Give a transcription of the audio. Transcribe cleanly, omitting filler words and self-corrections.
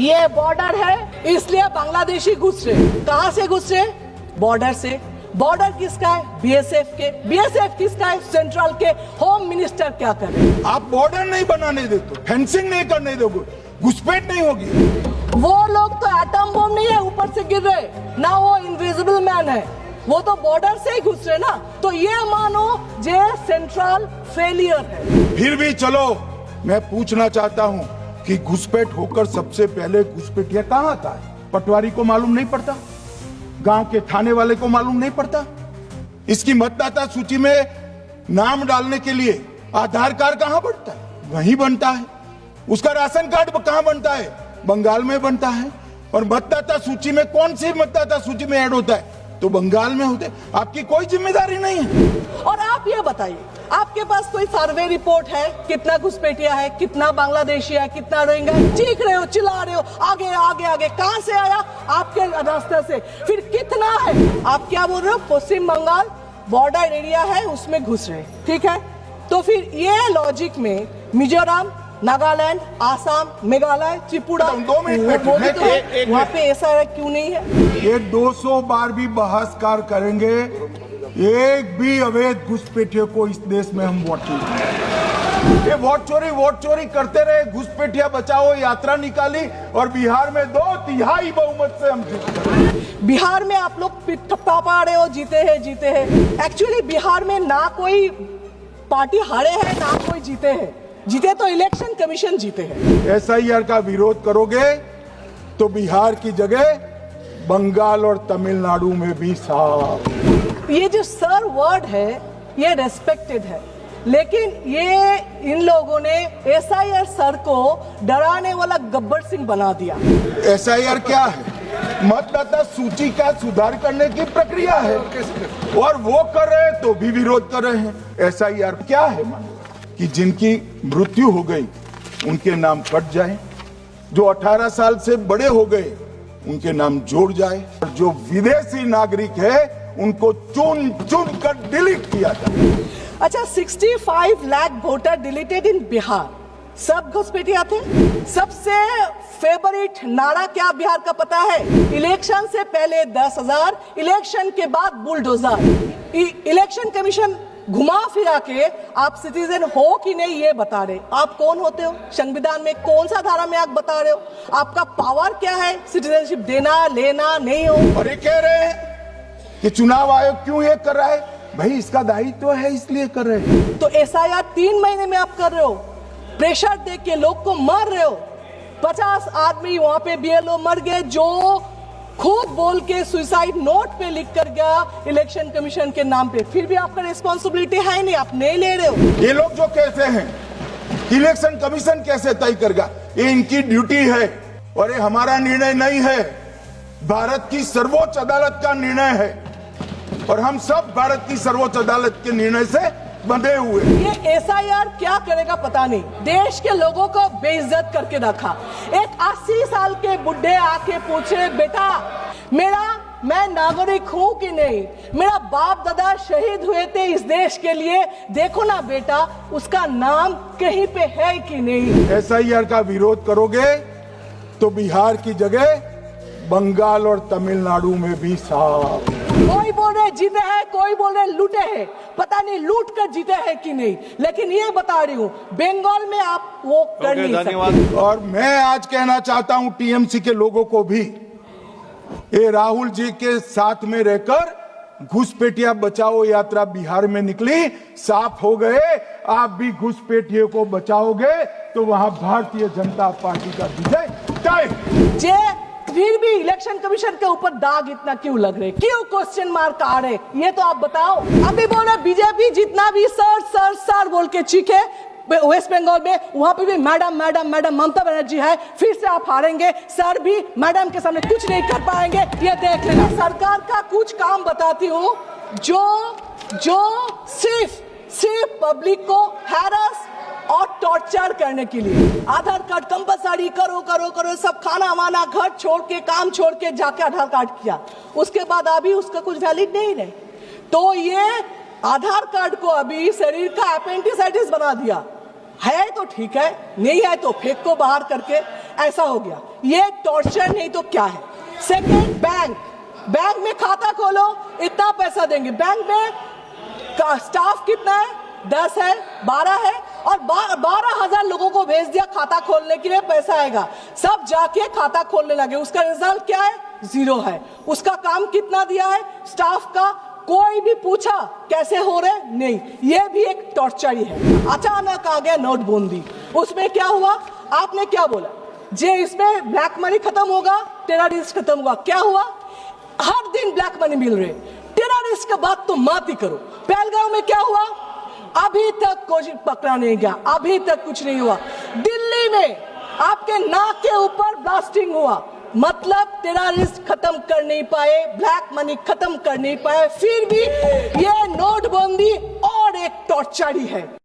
ये बॉर्डर है इसलिए बांग्लादेशी घुस रहे। कहां से घुस रहे? बॉर्डर से। बॉर्डर किसका है? बीएसएफ के। बीएसएफ किसका है? सेंट्रल के। होम मिनिस्टर क्या कर रहे? आप बॉर्डर नहीं बनाने देते, फेंसिंग नहीं करने दोगे, घुसपैठ नहीं होगी। वो लोग तो एटम बम नहीं है ऊपर से गिर रहे ना, वो इनविजिबल मैन है, वो तो बॉर्डर से ही घुस रहे ना। तो ये मानो जे सेंट्रल फेलियर है। फिर भी चलो, मैं पूछना चाहता हूँ कि घुसपैठ होकर सबसे पहले घुसपैठिया कहाँ आता है? पटवारी को मालूम नहीं पड़ता? गांव के थाने वाले को मालूम नहीं पड़ता? इसकी मतदाता सूची में नाम डालने के लिए आधार कार्ड कहाँ बनता है? वहीं बनता है। उसका राशन कार्ड कहाँ बनता है? बंगाल में बनता है। और मतदाता सूची में कौन सी मतदाता सूची में ऐड होता है? तो बंगाल में होते। आपकी कोई जिम्मेदारी नहीं है। और आप ये बताइए, आपके पास कोई सर्वे रिपोर्ट है कितना घुसपैठिया है, कितना बांग्लादेशी है, कितना रोहिंग्या? चीख रहे हो, चिल्ला रहे हो, आगे आगे आगे। कहां से आया? आपके रास्ते से। फिर कितना है? आप क्या बोल रहे हो? पश्चिम बंगाल बॉर्डर एरिया है उसमें घुस रहे, ठीक है। तो फिर ये लॉजिक में मिजोरम, नागालैंड, आसाम, मेघालय, त्रिपुरा, 2 मिनट वहाँ पे ऐसा क्यों नहीं है? ये 200 बार भी बहसकार करेंगे, एक भी अवैध घुसपैठियों को इस देश में हम वोट नहीं। ये वोट चोरी करते रहे। घुसपैठिया बचाओ यात्रा निकाली और बिहार में 2/3 बहुमत से हम जीते। बिहार में आप लोग पा रहे हो जीते हैं। एक्चुअली बिहार में ना कोई पार्टी हारे है ना कोई जीते हैं। जीते तो इलेक्शन कमीशन जीते हैं। एसआईआर का विरोध करोगे तो बिहार की जगह बंगाल और तमिलनाडु में भी साफ। ये जो सर वर्ड है ये रेस्पेक्टेड है, लेकिन ये इन लोगों ने एसआईआर सर को डराने वाला गब्बर सिंह बना दिया। एसआईआर क्या है? मतदाता सूची का सुधार करने की प्रक्रिया है और वो कर रहे हैं तो भी विरोध कर रहे हैं। एसआईआर क्या है? कि जिनकी मृत्यु हो गई उनके नाम कट जाए, जो 18 साल से बड़े हो गए उनके नाम जोड़ जाए, और जो विदेशी नागरिक है उनको चुन कर डिलीट किया जाए। अच्छा, 65 लाख वोटर डिलीटेड इन बिहार। सब घुसपैठिया थे। सबसे फेवरेट नारा क्या बिहार का पता है? इलेक्शन से पहले 10,000, इलेक्शन के बाद बुलडोजर। इलेक्शन कमीशन घुमा फिरा के आप सिटीजन हो कि नहीं ये बता रहे। आप कौन होते हो? संविधान में कौन सा धारा में आप बता रहे हो? आपका पावर क्या है? सिटीजनशिप देना लेना नहीं हो। और ये कह रहे हैं कि चुनाव आयोग क्यों ये कर रहा है? भाई इसका दायित्व है इसलिए कर रहे हैं। तो एसआईआर 3 महीने में आप कर रहे हो, प्रेशर दे के लोग को मार रहे हो। 50 आदमी वहां पे बीएलओ मर गए जो खुद बोल के सुसाइड नोट पे लिख कर गया इलेक्शन कमीशन के नाम पे। फिर भी आपका रिस्पॉन्सिबिलिटी है नहीं, आप नहीं ले रहे हो। ये लोग जो कहते हैं इलेक्शन कमीशन कैसे तय करेगा, ये इनकी ड्यूटी है और ये हमारा निर्णय नहीं है, भारत की सर्वोच्च अदालत का निर्णय है और हम सब भारत की सर्वोच्च अदालत के निर्णय से बंधे हुए। ये एसआईआर क्या करेगा पता नहीं, देश के लोगों को बेइज्जत करके रखा। एक 80 साल के बुढ़े आके पूछे, बेटा मैं नागरिक हूं कि नहीं? मेरा बाप दादा शहीद हुए थे इस देश के लिए, देखो ना बेटा उसका नाम कहीं पे है कि नहीं? एसआईआर का विरोध करोगे तो बिहार की जगह बंगाल और तमिलनाडु में भी साफ। कोई बोल रहे जीते हैं, कोई बोल रहे लूटे हैं, पता नहीं लूट कर जीते हैं कि नहीं, लेकिन ये बता रही हूँ बंगाल में आप वो कर नहीं सकते। और मैं आज कहना चाहता हूँ टीएमसी के लोगों को भी, ये राहुल जी के साथ में रहकर घुसपैठिया बचाओ यात्रा बिहार में निकली, साफ हो गए। आप भी घुसपैठियों को बचाओगे तो वहां भारतीय जनता पार्टी का विजय तय। फिर भी इलेक्शन कमीशन के ऊपर दाग इतना क्यों लग रहे? क्यों क्वेश्चन मार्क आ रहे? ये तो आप बताओ। अभी बोले बीजेपी जितना भी सर बोल के चीखे वेस्ट बंगाल में, वहां पे भी मैडम ममता बनर्जी है, फिर से आप हारेंगे। सर भी मैडम के सामने कुछ नहीं कर पाएंगे, ये देख लेना। सरकार का कुछ काम बताती हूँ जो सिर्फ पब्लिक को हैरस और टॉर्चर करने के लिए। आधार कार्ड कंपलसरी करो, सब खाना वाना घर छोड़ के काम छोड़ के जाके आधार कार्ड किया, उसके बाद अभी उसका कुछ वैलिड नहीं रहे। तो ये आधार कार्ड को अभी शरीर का अपेंडिसाइटिस बना दिया है। तो ठीक है, नहीं है तो फेंक को बाहर करके, ऐसा हो गया। ये टॉर्चर नहीं तो क्या है। सेकंड, बैंक में खाता खोलो, इतना पैसा देंगे। बैंक में का स्टाफ कितना है? 10 है, 12 है, और 12,000 लोगों को भेज दिया खाता खोलने के लिए, पैसा आएगा। सब जाके खाता खोलने लगे, उसका रिजल्ट क्या है? 0 है। उसका काम कितना दिया है स्टाफ का? कोई भी पूछा कैसे हो रहे? नहीं। ये भी एक टॉर्चर ही है। अचानक आ गया नोटबंदी, उसमें क्या हुआ? आपने क्या बोला? जे इसमें ब्लैक मनी खत्म होगा, टेररिस्ट खत्म होगा। क्या हुआ? हर दिन ब्लैक मनी मिल रहे। टेररिस्ट का बात तो मत ही करो। पहलगाम में क्या हुआ? अभी तक कोई पकड़ा नहीं गया, अभी तक कुछ नहीं हुआ। दिल्ली में आपके नाक के ऊपर ब्लास्टिंग हुआ, मतलब टेररिस्ट खत्म कर नहीं पाए, ब्लैक मनी खत्म कर नहीं पाए। फिर भी ये नोटबंदी और एक टॉर्चर ही है।